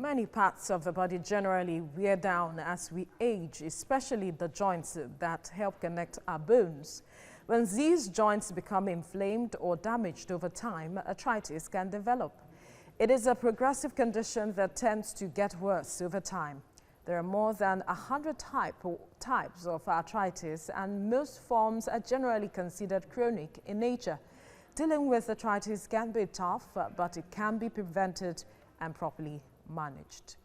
Many parts of the body generally wear down as we age, especially the joints that help connect our bones. When these joints become inflamed or damaged over time, arthritis can develop. It is a progressive condition that tends to get worse over time. There are more than 100 types of arthritis, and most forms are generally considered chronic in nature. Dealing with arthritis can be tough, but it can be prevented and properly managed.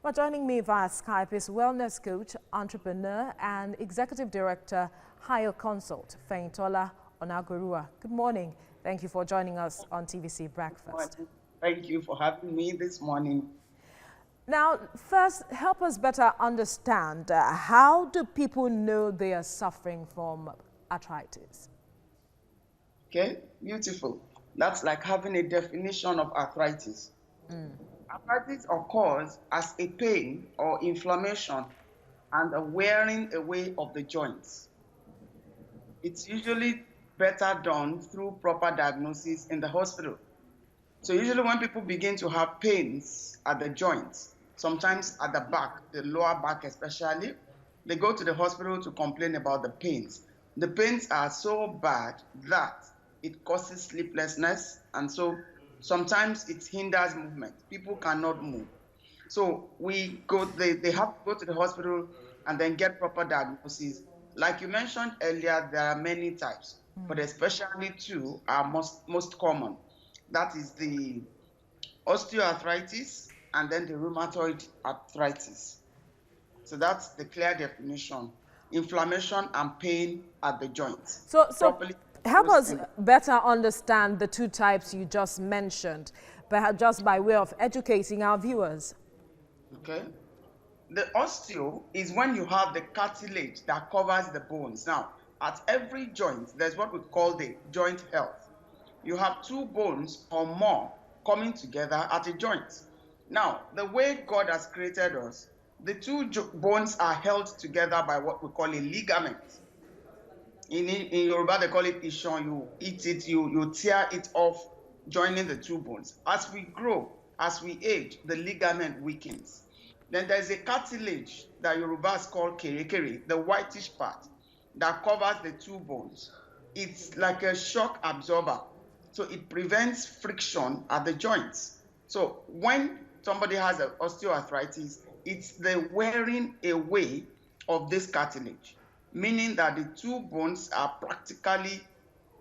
Well, joining me via Skype is wellness coach, entrepreneur, and executive director, Higher Consult, Feintola Onagorua. Good morning. Thank you for joining us on TVC Breakfast. Thank you for having me this morning. Now, first, help us better understand how do people know they are suffering from arthritis? Okay, beautiful. That's like having a definition of arthritis. Arthritis occurs as a pain or inflammation and a wearing away of the joints. It's usually better done through proper diagnosis in the hospital. So usually when people begin to have pains at the joints, sometimes at the back, the lower back especially, they go to the hospital to complain about the pains. The pains are so bad that it causes sleeplessness, and so sometimes it hinders movement. People cannot move. So they have to go to the hospital and then get proper diagnosis. Like you mentioned earlier, there are many types, but especially two are most common. That is the osteoarthritis and then the rheumatoid arthritis. So that's the clear definition: inflammation and pain at the joints. So help us better understand the two types you just mentioned, perhaps just by way of educating our viewers. Okay. The osteo is when you have the cartilage that covers the bones. Now, at every joint, there's what we call the joint health. You have two bones or more coming together at a joint. Now, the way God has created us, the two bones are held together by what we call a ligament. In Yoruba, they call it ishon. You eat it, you tear it off, joining the two bones. As we grow, as we age, the ligament weakens. Then there's a cartilage that Yoruba is called kerekere, the whitish part that covers the two bones. It's like a shock absorber, so it prevents friction at the joints. So when somebody has an osteoarthritis, it's the wearing away of this cartilage, meaning that the two bones are practically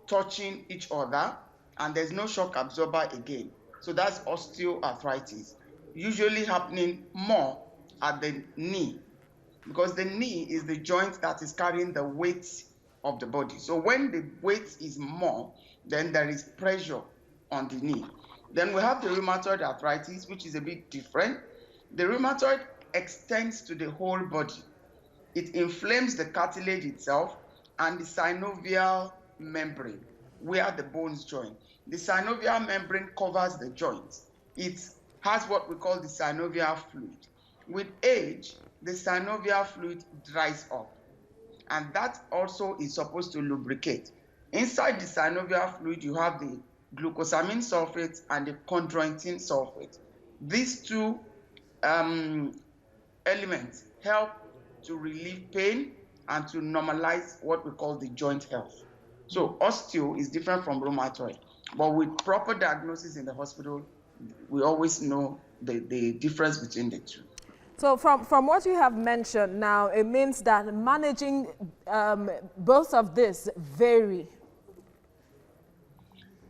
touching each other and there's no shock absorber again. So that's osteoarthritis, usually happening more at the knee, because the knee is the joint that is carrying the weight of the body. So when the weight is more, then there is pressure on the knee. Then we have the rheumatoid arthritis, which is a bit different. The rheumatoid extends to the whole body. It inflames the cartilage itself and the synovial membrane, where the bones join. The synovial membrane covers the joints. It has what we call the synovial fluid. With age, the synovial fluid dries up, and that also is supposed to lubricate. Inside the synovial fluid, you have the glucosamine sulfate and the chondroitin sulfate. These two elements help to relieve pain and to normalize what we call the joint health. So osteo is different from rheumatoid, but with proper diagnosis in the hospital, we always know the difference between the two. So from what you have mentioned now, it means that managing both of this vary.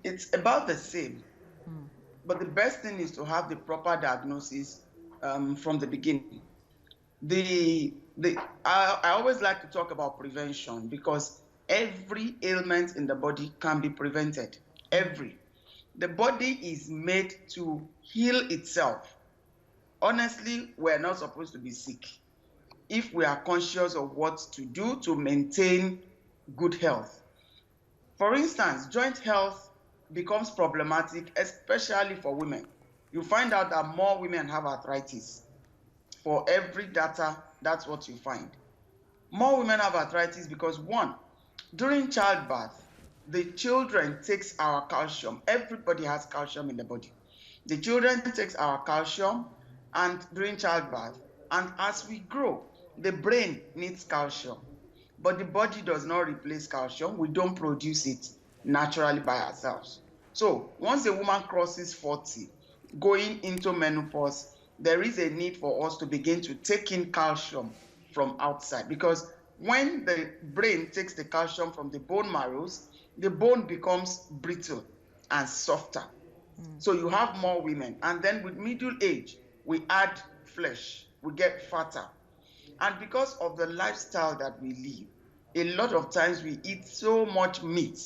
It's about the same, but the best thing is to have the proper diagnosis from the beginning. I always like to talk about prevention, because every ailment in the body can be prevented. The body is made to heal itself. Honestly, we're not supposed to be sick if we are conscious of what to do to maintain good health. For instance, joint health becomes problematic, especially for women. You find out that more women have arthritis. For every data, that's what you find. More women have arthritis because, one, during childbirth, the children takes our calcium. Everybody has calcium in the body. The children takes our calcium and during childbirth, and as we grow, the brain needs calcium, but the body does not replace calcium. We don't produce it naturally by ourselves. So once a woman crosses 40, going into menopause, there is a need for us to begin to take in calcium from outside, because when the brain takes the calcium from the bone marrows, the bone becomes brittle and softer. So you have more women. And then with middle age, we add flesh, we get fatter. And because of the lifestyle that we live, a lot of times we eat so much meat,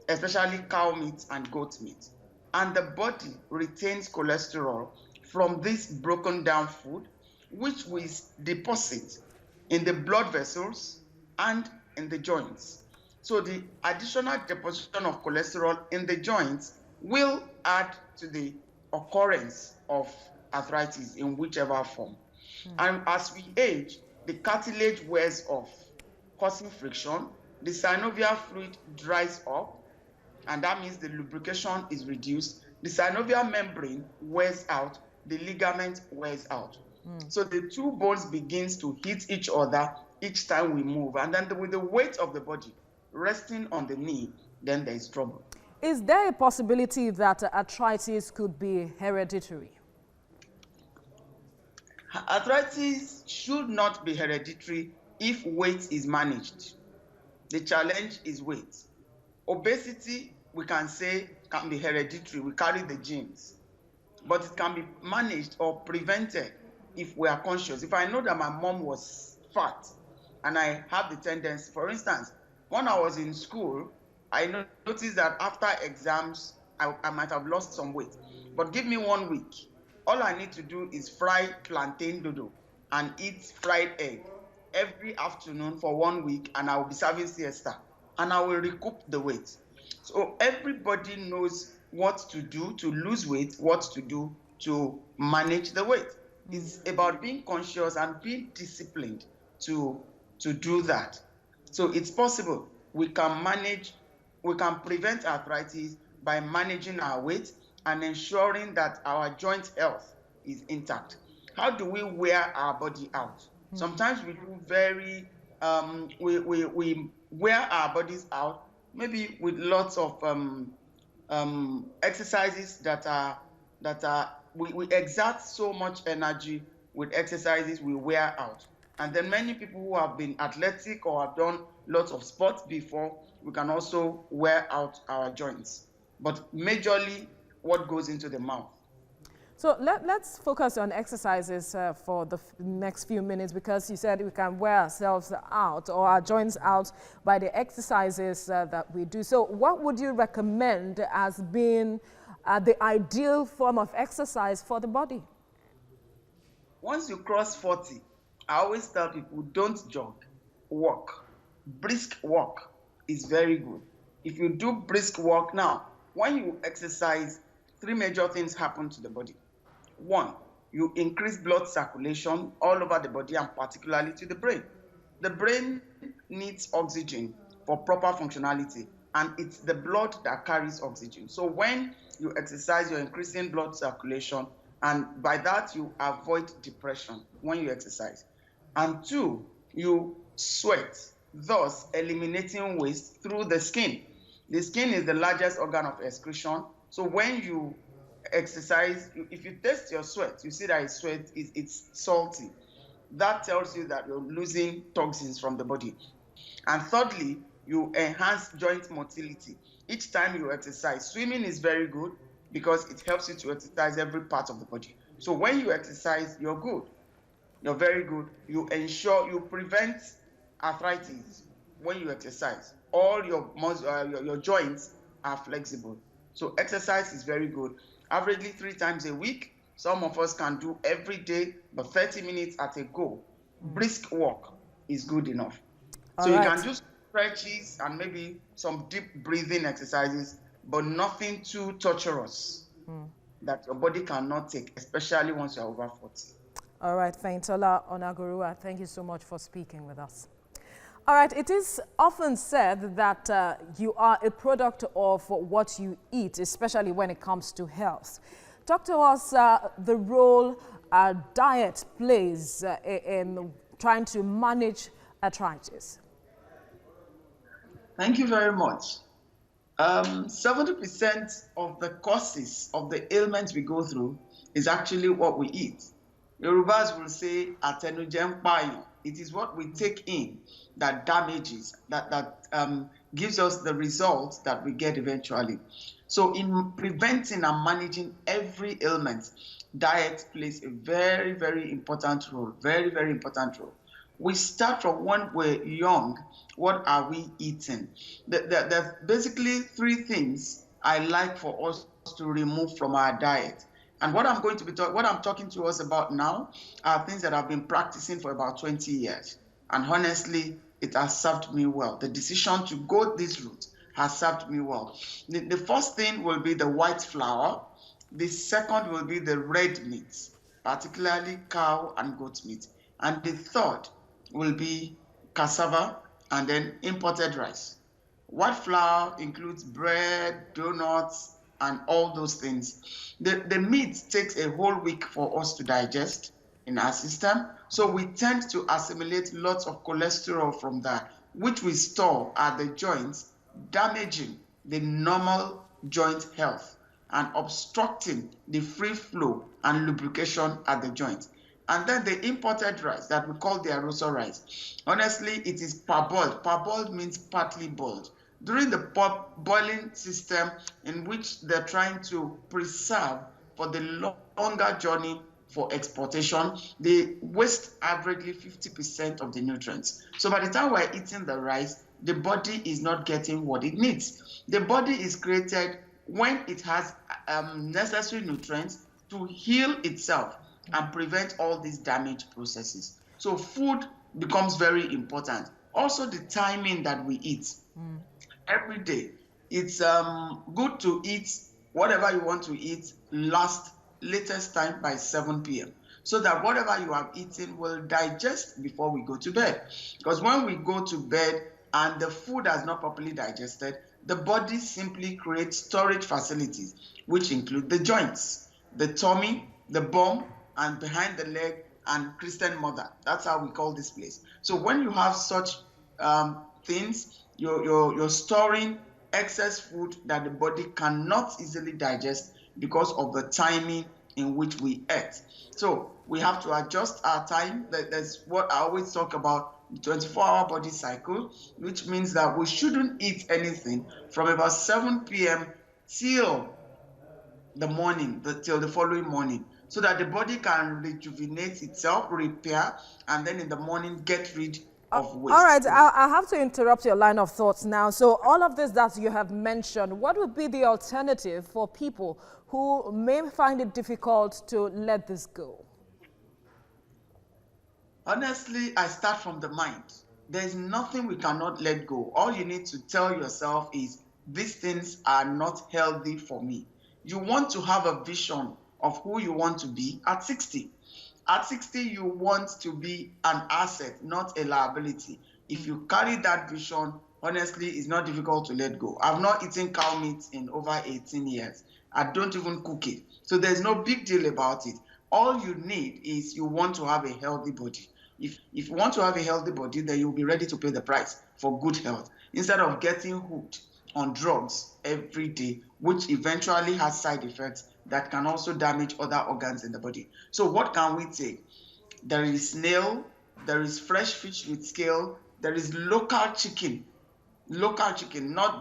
especially cow meat and goat meat. And the body retains cholesterol from this broken down food, which we deposit in the blood vessels and in the joints. So the additional deposition of cholesterol in the joints will add to the occurrence of arthritis in whichever form. And as we age, the cartilage wears off, causing friction. The synovial fluid dries up, and that means the lubrication is reduced. The synovial membrane wears out, the ligament wears out. So the two bones begins to hit each other each time we move. And then with the weight of the body resting on the knee, then there is trouble. Is there a possibility that arthritis could be hereditary? Arthritis should not be hereditary if weight is managed. The challenge is weight. Obesity, we can say, can be hereditary. We carry the genes. But it can be managed or prevented if we are conscious. If I know that my mom was fat and I have the tendency, for instance, when I was in school, I noticed that after exams, I might have lost some weight. But give me 1 week. All I need to do is fry plantain dodo and eat fried egg every afternoon for 1 week, and I will be serving siesta, and I will recoup the weight. So everybody knows what to do to lose weight, what to do to manage the weight. It's about being conscious and being disciplined to do that. So it's possible. We can prevent arthritis by managing our weight and ensuring that our joint health is intact. How do we wear our body out? Sometimes we do we wear our bodies out, maybe with lots of exercises we exert so much energy with exercises we wear out. And then many people who have been athletic or have done lots of sports before, we can also wear out our joints. But majorly, what goes into the mouth. So let's focus on exercises for the next few minutes, because you said we can wear ourselves out or our joints out by the exercises that we do. So what would you recommend as being the ideal form of exercise for the body? Once you cross 40, I always tell people, don't jog, walk. Brisk walk is very good. If you do brisk walk now, when you exercise, 3 major things happen to the body. 1, you increase blood circulation all over the body and particularly to the brain. The brain needs oxygen for proper functionality, and it's the blood that carries oxygen. So when you exercise, you're increasing blood circulation, and by that you avoid depression when you exercise. And 2, you sweat, thus eliminating waste through the skin. The skin is the largest organ of excretion. So when you exercise, if you test your sweat, you see that it's salty. That tells you that you're losing toxins from the body. And thirdly, you enhance joint motility. Each time you exercise, swimming is very good because it helps you to exercise every part of the body. So when you exercise, you're good. You're very good. You ensure you prevent arthritis when you exercise. All your joints are flexible. So exercise is very good. Averagely 3 times a week. Some of us can do every day, but 30 minutes at a go. Brisk walk is good enough. So you can do stretches and maybe some deep breathing exercises, but nothing too torturous that your body cannot take, especially once you're over 40. All right, Feintola Onagurua, thank you so much for speaking with us. All right, it is often said that you are a product of what you eat, especially when it comes to health. Talk to us the role diet plays in trying to manage arthritis. Thank you very much. 70% of the causes of the ailments we go through is actually what we eat. Yorubas will say, "Atenujem payan." It is what we take in that damages, that gives us the results that we get eventually. So in preventing and managing every ailment, diet plays a very, very important role, very, very important role. We start from when we're young. What are we eating? There's basically three things I like for us to remove from our diet. And what I'm going to be what I'm talking to us about now are things that I've been practicing for about 20 years. And honestly, it has served me well. The decision to go this route has served me well. The first thing will be the white flour. The second will be the red meat, particularly cow and goat meat. And the third will be cassava and then imported rice. White flour includes bread, donuts, and all those things. The meat takes a whole week for us to digest in our system, so we tend to assimilate lots of cholesterol from that, which we store at the joints, damaging the normal joint health and obstructing the free flow and lubrication at the joint. And then the imported rice that we call the aroso rice. Honestly, it is parboiled. Parboiled means partly boiled. During the boiling system in which they're trying to preserve for the longer journey for exportation, they waste averagely 50% of the nutrients. So by the time we're eating the rice, the body is not getting what it needs. The body is created when it has necessary nutrients to heal itself and prevent all these damage processes. So food becomes very important. Also the timing that we eat. Every day. It's good to eat whatever you want to eat latest time by 7 p.m. so that whatever you have eaten will digest before we go to bed. Because when we go to bed and the food has not properly digested, the body simply creates storage facilities, which include the joints, the tummy, the bum, and behind the leg, and Christian mother. That's how we call this place. So when you have such things, you're storing excess food that the body cannot easily digest because of the timing in which we eat. So we have to adjust our time. That's what I always talk about, the 24-hour body cycle, which means that we shouldn't eat anything from about 7 p.m. till the morning, till the following morning, so that the body can rejuvenate itself, repair, and then in the morning get rid of waste. All right, I have to interrupt your line of thoughts now. So all of this that you have mentioned, what would be the alternative for people who may find it difficult to let this go? Honestly, I start from the mind. There's nothing we cannot let go. All you need to tell yourself is, these things are not healthy for me. You want to have a vision of who you want to be at 60. At 60, you want to be an asset, not a liability. If you carry that vision, honestly, it's not difficult to let go. I've not eaten cow meat in over 18 years. I don't even cook it. So there's no big deal about it. All you need is you want to have a healthy body. If you want to have a healthy body, then you'll be ready to pay the price for good health, instead of getting hooked on drugs every day, which eventually has side effects that can also damage other organs in the body. So what can we take? There is snail, there is fresh fish with scale, there is local chicken, not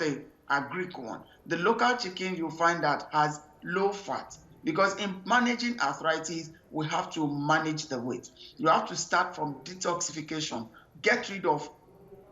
the agric one. The local chicken you find that has low fat, because in managing arthritis, we have to manage the weight. You have to start from detoxification, get rid of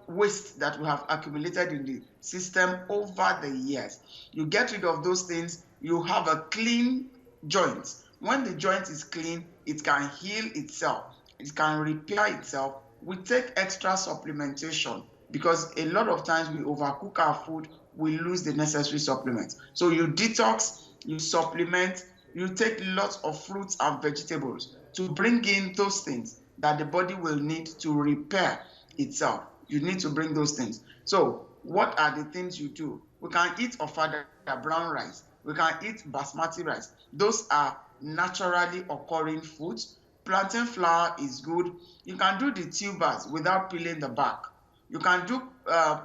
waste that we have accumulated in the system over the years. You get rid of those things, you have a clean joint. When the joint is clean, it can heal itself, it can repair itself. We take extra supplementation because a lot of times we overcook our food, we lose the necessary supplements. So you detox, you supplement, you take lots of fruits and vegetables to bring in those things that the body will need to repair itself. You need to bring those things. So what are the things you do? We can eat ofada, brown rice. We can eat basmati rice. Those are naturally occurring foods. Plantain flour is good. You can do the tubers without peeling the bark. You can do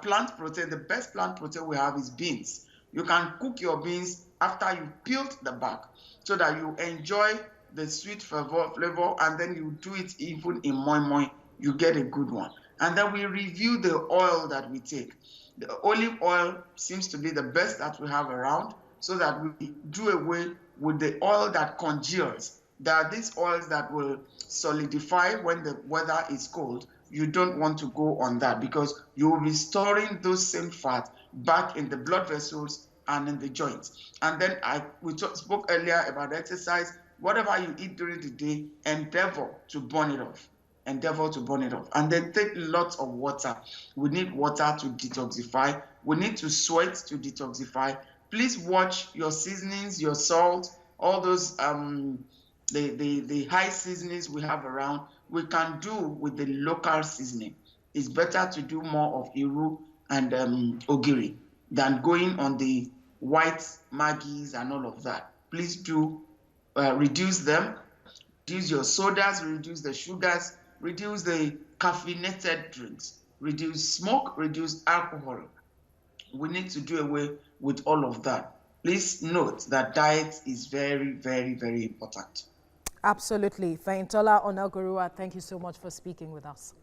plant protein. The best plant protein we have is beans. You can cook your beans after you peeled the bark so that you enjoy the sweet flavor, and then you do it even in moi moi, you get a good one. And then we review the oil that we take. The olive oil seems to be the best that we have around, so that we do away with the oil that congeals. There are these oils that will solidify when the weather is cold. You don't want to go on that, because you will be storing those same fat back in the blood vessels and in the joints. And then we spoke earlier about exercise. Whatever you eat during the day, endeavor to burn it off. Endeavor to burn it off. And then take lots of water. We need water to detoxify. We need to sweat to detoxify. Please watch your seasonings, your salt, all those the high seasonings we have around. We can do with the local seasoning. It's better to do more of Iru and Ogiri than going on the white Maggies and all of that. Please do reduce them. Reduce your sodas, reduce the sugars, reduce the caffeinated drinks, reduce smoke, reduce alcohol. We need to do away with all of that. Please note that diet is very, very, very important. Absolutely. Feintola Onagurua, thank you so much for speaking with us.